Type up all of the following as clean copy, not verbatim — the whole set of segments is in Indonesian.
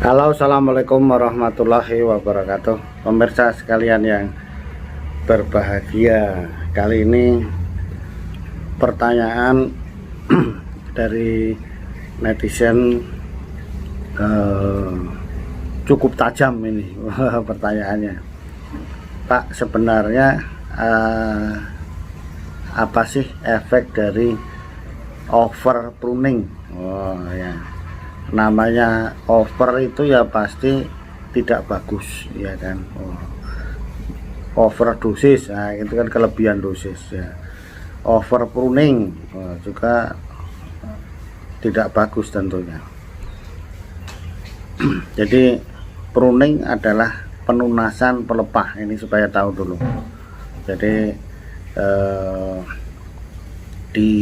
Halo, assalamualaikum warahmatullahi wabarakatuh. Pemirsa sekalian yang berbahagia, kali ini pertanyaan dari netizen cukup tajam ini. Pertanyaannya, Pak, sebenarnya apa sih efek dari over pruning? Oh ya, namanya over itu ya pasti tidak bagus, ya kan. Overdosis, nah itu kan kelebihan dosis ya. Over pruning juga tidak bagus tentunya. Jadi pruning adalah penunasan pelepah, ini supaya tahu dulu. Jadi di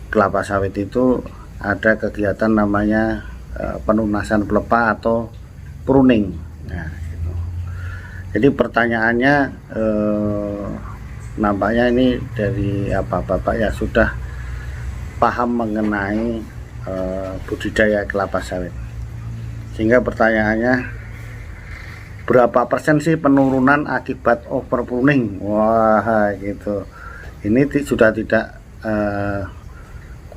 kelapa sawit itu ada kegiatan namanya penunasan pelepah atau pruning. Nah, gitu. Jadi pertanyaannya nampaknya ini dari Bapak ya sudah paham mengenai budidaya kelapa sawit. Sehingga pertanyaannya, berapa persen sih penurunan akibat over pruning? Wah, gitu. Ini sudah tidak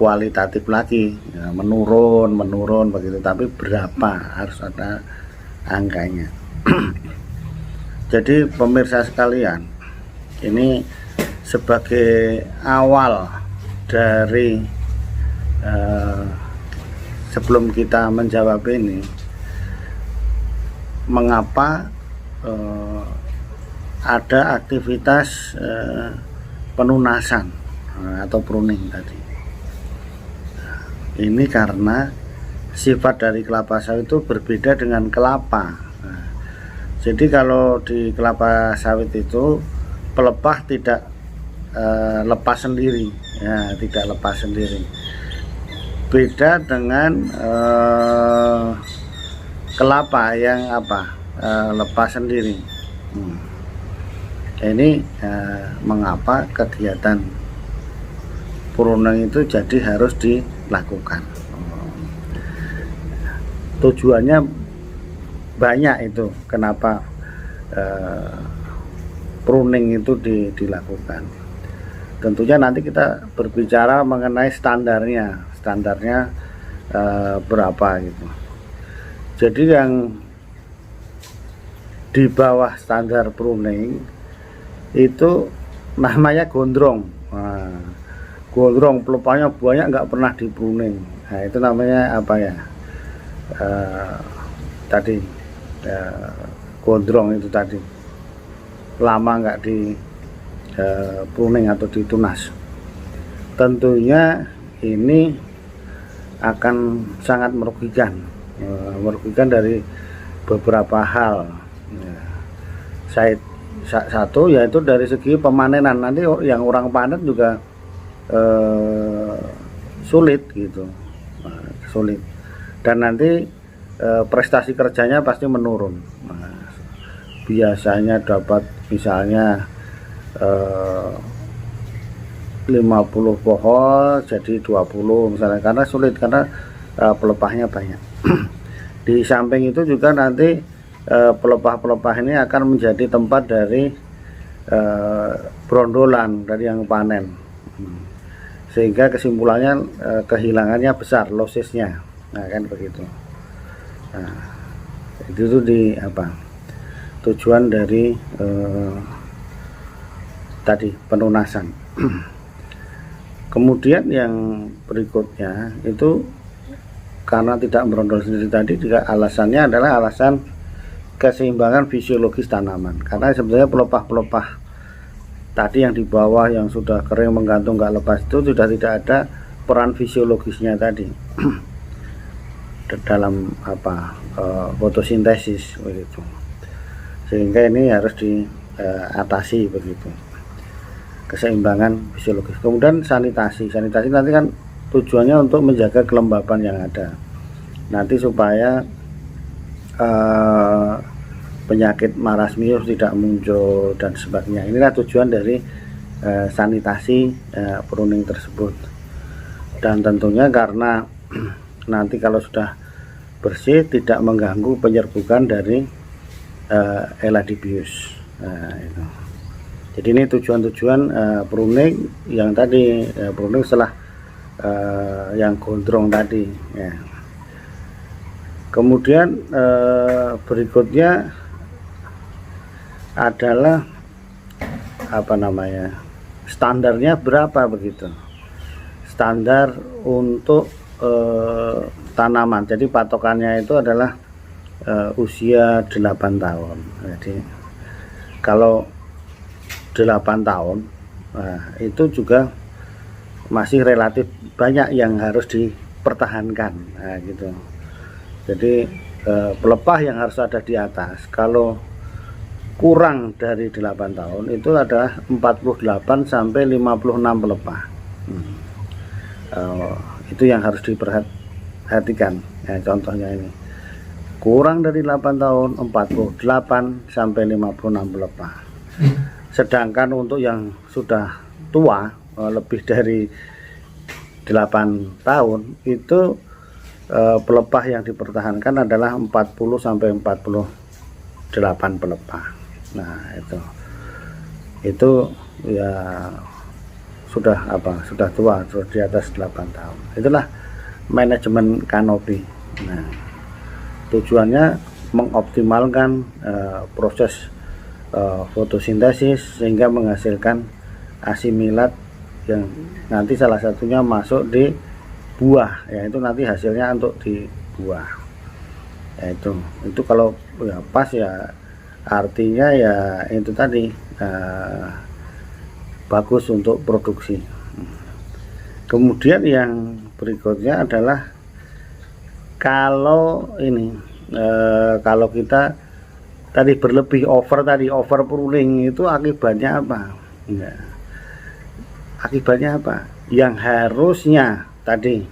kualitatif lagi ya, menurun begitu, tapi berapa, harus ada angkanya. Jadi pemirsa sekalian, ini sebagai awal dari sebelum kita menjawab ini, mengapa ada aktivitas penunasan atau pruning tadi. Ini karena sifat dari kelapa sawit itu berbeda dengan kelapa. Nah, jadi kalau di kelapa sawit itu pelepah tidak lepas sendiri, ya, tidak lepas sendiri. Beda dengan kelapa yang lepas sendiri. Ini mengapa kegiatan pruning itu jadi harus dilakukan. Tujuannya banyak itu, kenapa pruning itu dilakukan. Tentunya nanti kita berbicara mengenai standarnya berapa gitu. Jadi yang di bawah standar pruning itu namanya gondrong. Nah, gondrong pelepahnya banyak, nggak pernah di pruning. Nah, itu namanya tadi gondrong itu tadi, lama nggak di pruning atau ditunas. Tentunya ini akan sangat merugikan dari beberapa hal. Satu yaitu dari segi pemanenan, nanti yang orang panen juga sulit gitu, sulit, dan nanti prestasi kerjanya pasti menurun. Biasanya dapat misalnya 50 pohon jadi 20 misalnya, karena sulit, karena pelepahnya banyak. Di samping itu juga nanti pelepah-pelepah ini akan menjadi tempat dari brondolan dari yang panen, sehingga kesimpulannya kehilangannya besar, lossesnya. Nah, kan begitu. Nah, itu di tujuan dari tadi penunasan. Kemudian yang berikutnya itu karena tidak merondol sendiri tadi, juga alasannya adalah alasan keseimbangan fisiologis tanaman. Karena sebenarnya pelepah-pelepah tadi yang di bawah yang sudah kering menggantung nggak lepas itu sudah tidak ada peran fisiologisnya tadi dalam fotosintesis begitu, sehingga ini harus diatasi begitu, keseimbangan fisiologis. Kemudian sanitasi nanti kan tujuannya untuk menjaga kelembapan yang ada nanti, supaya penyakit marasmius tidak muncul dan sebagainya. Inilah tujuan dari sanitasi pruning tersebut. Dan tentunya karena nanti kalau sudah bersih, tidak mengganggu penyerbukan dari Eladybius. Nah, itu. Jadi ini tujuan-tujuan pruning yang tadi, pruning setelah yang gondrong tadi ya. Kemudian berikutnya adalah apa namanya, standarnya berapa begitu, standar untuk tanaman. Jadi patokannya itu adalah usia 8 tahun. Jadi kalau 8 tahun, nah, itu juga masih relatif banyak yang harus dipertahankan, nah, gitu. Jadi pelepah yang harus ada di atas, kalau kurang dari 8 tahun itu adalah 48 sampai 56 pelepah. Itu yang harus diperhatikan ya. Contohnya ini kurang dari 8 tahun 48 sampai 56 pelepah. Sedangkan untuk yang sudah tua, lebih dari 8 tahun, itu pelepah yang dipertahankan adalah 40 sampai 48 pelepah. Nah, itu ya sudah tua, sudah di atas 8 tahun. Itulah manajemen kanopi. Nah, tujuannya mengoptimalkan proses fotosintesis sehingga menghasilkan asimilat yang nanti salah satunya masuk di buah, yaitu nanti hasilnya untuk di buah. Ya, itu kalau ya pas ya, artinya ya itu tadi bagus untuk produksi. Kemudian yang berikutnya adalah kalau ini kalau kita tadi berlebih, over pruning, itu akibatnya apa? Ya, akibatnya apa? Yang harusnya tadi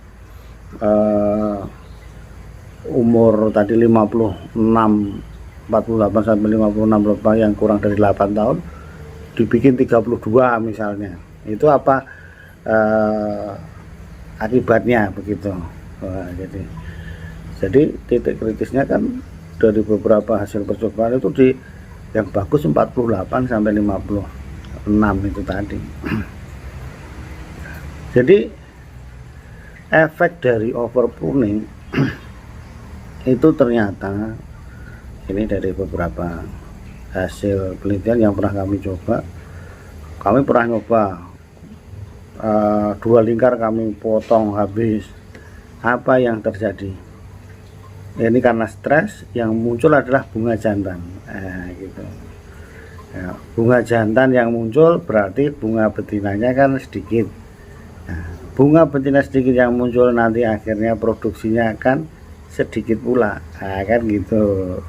umur tadi 56, 48 sampai 56 pelepah yang kurang dari 8 tahun dibikin 32 misalnya. Itu apa akibatnya begitu. Jadi titik kritisnya kan dari beberapa hasil percobaan itu yang bagus 48 sampai 56 itu tadi. Jadi efek dari over pruning itu ternyata ini dari beberapa hasil penelitian yang pernah kami coba. Kami pernah nyoba 2 lingkar kami potong habis. Apa yang terjadi? Ini karena stres, yang muncul adalah bunga jantan. Gitu. Ya, bunga jantan yang muncul berarti bunga betinanya kan sedikit. Nah, bunga betina sedikit yang muncul nanti akhirnya produksinya akan sedikit pula, kan gitu.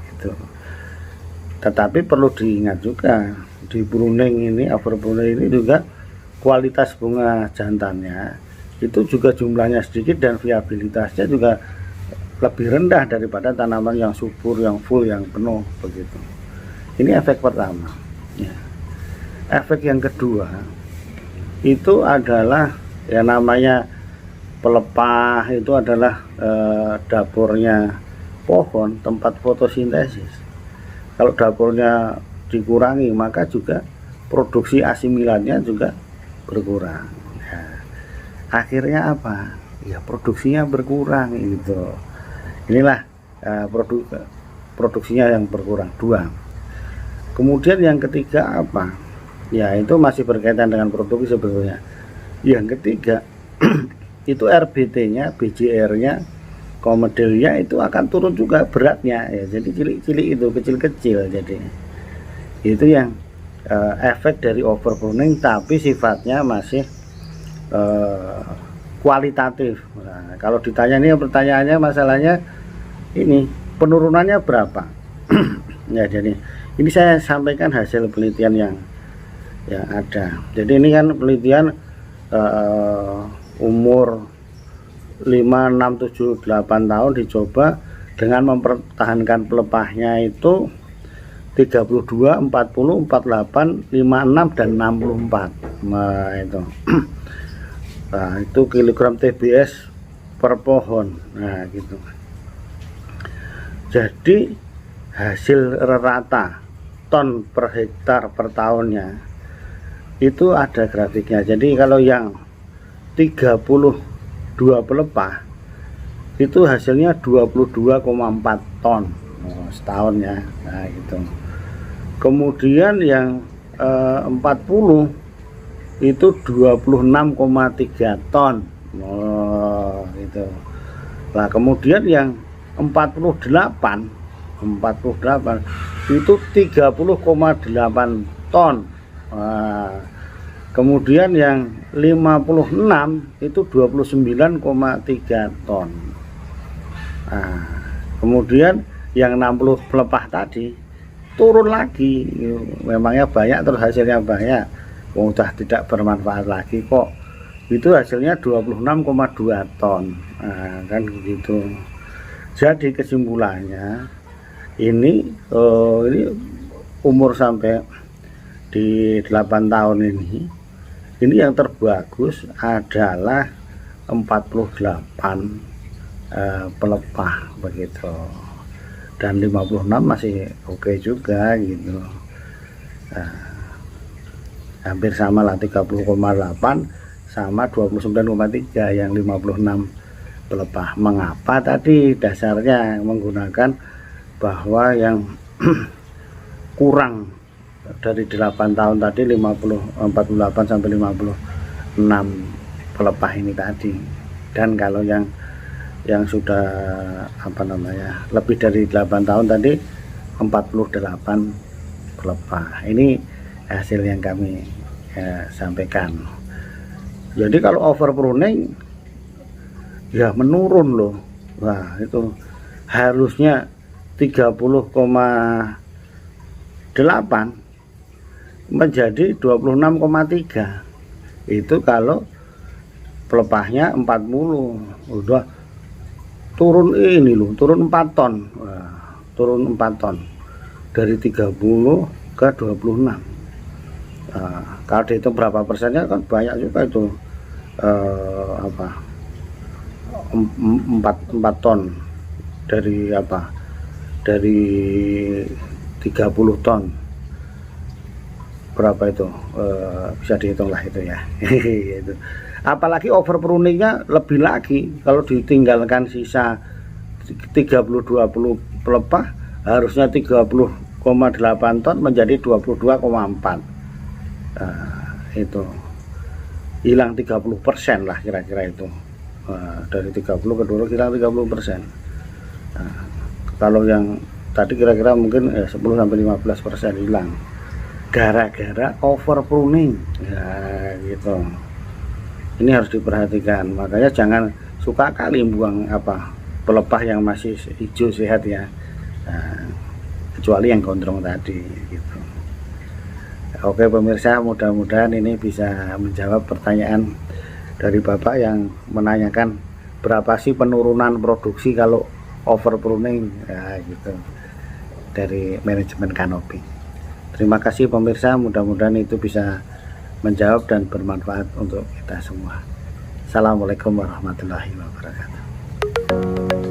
Tetapi perlu diingat juga di pruning ini, over pruning ini juga kualitas bunga jantannya itu juga jumlahnya sedikit dan viabilitasnya juga lebih rendah daripada tanaman yang subur, yang full, yang penuh begitu. Ini efek pertama ya. Efek yang kedua itu adalah yang namanya pelepah itu adalah dapurnya pohon, tempat fotosintesis. Kalau dapurnya dikurangi, maka juga produksi asimilatnya juga berkurang ya. Akhirnya apa ya, produksinya berkurang gitu. Inilah produksinya yang berkurang. 2. Kemudian yang ketiga apa ya, itu masih berkaitan dengan produksi sebetulnya. Yang ketiga itu RBT-nya, BJR-nya, komedelnya itu akan turun juga beratnya ya. Jadi cilik-cilik itu, kecil-kecil. Jadi itu yang efek dari over pruning, tapi sifatnya masih kualitatif. Nah, kalau ditanya ini pertanyaannya, masalahnya ini penurunannya berapa? Ya, jadi ini saya sampaikan hasil penelitian yang ada. Jadi ini kan penelitian umur 5, 6, 7, 8 tahun dicoba dengan mempertahankan pelepahnya itu 32, 40, 48, 56 dan 64. Nah, itu. Nah, itu kilogram TBS per pohon. Nah, gitu. Jadi hasil rata ton per hektar per tahunnya itu ada grafiknya. Jadi kalau yang 32 pelepah itu hasilnya 22,4 ton setahun ya. Nah gitu. Kemudian yang 40 itu 26,3 ton. Gitu. Nah kemudian yang 48 itu 30,8 ton. Nah, kemudian yang 56 itu 29,3 ton. Nah, kemudian yang 60 pelepah tadi turun lagi, memangnya banyak terus hasilnya banyak, udah tidak bermanfaat lagi kok. Itu hasilnya 26,2 ton. Nah, kan gitu. Jadi kesimpulannya ini umur sampai di 8 tahun ini yang terbagus adalah 48 pelepah begitu, dan 56 masih oke juga gitu. Hampir sama lah, 30,8 sama 29,3 yang 56 pelepah. Mengapa tadi dasarnya menggunakan bahwa yang kurang dari 8 tahun tadi 48 sampai 56 pelepah ini tadi, dan kalau yang sudah lebih dari 8 tahun tadi 48 pelepah. Ini hasil yang kami sampaikan. Jadi kalau over pruning ya menurun loh. Wah, itu harusnya 30,8 menjadi 26,3. Itu kalau pelepahnya 40, udah turun ini loh, turun 4 ton. Wah, turun 4 ton dari 30 ke 26. Kalau dihitung berapa persennya kan banyak juga itu, 4 ton dari dari 30 ton berapa itu, bisa dihitung lah itu ya. Gitu. Apalagi over pruningnya lebih lagi, kalau ditinggalkan sisa 30-20 pelepah harusnya 30,8 ton menjadi 22,4. Itu hilang 30% lah kira-kira itu. Dari 30 ke 20 hilang 30%. Kalau yang tadi kira-kira mungkin 10-15% hilang gara-gara over pruning ya gitu. Ini harus diperhatikan, makanya jangan suka kali buang pelepah yang masih hijau sehat ya, kecuali yang gondrong tadi gitu. Oke pemirsa, mudah-mudahan ini bisa menjawab pertanyaan dari Bapak yang menanyakan berapa sih penurunan produksi kalau over pruning ya gitu, dari manajemen kanopi. Terima kasih pemirsa, mudah-mudahan itu bisa menjawab dan bermanfaat untuk kita semua. Assalamualaikum warahmatullahi wabarakatuh.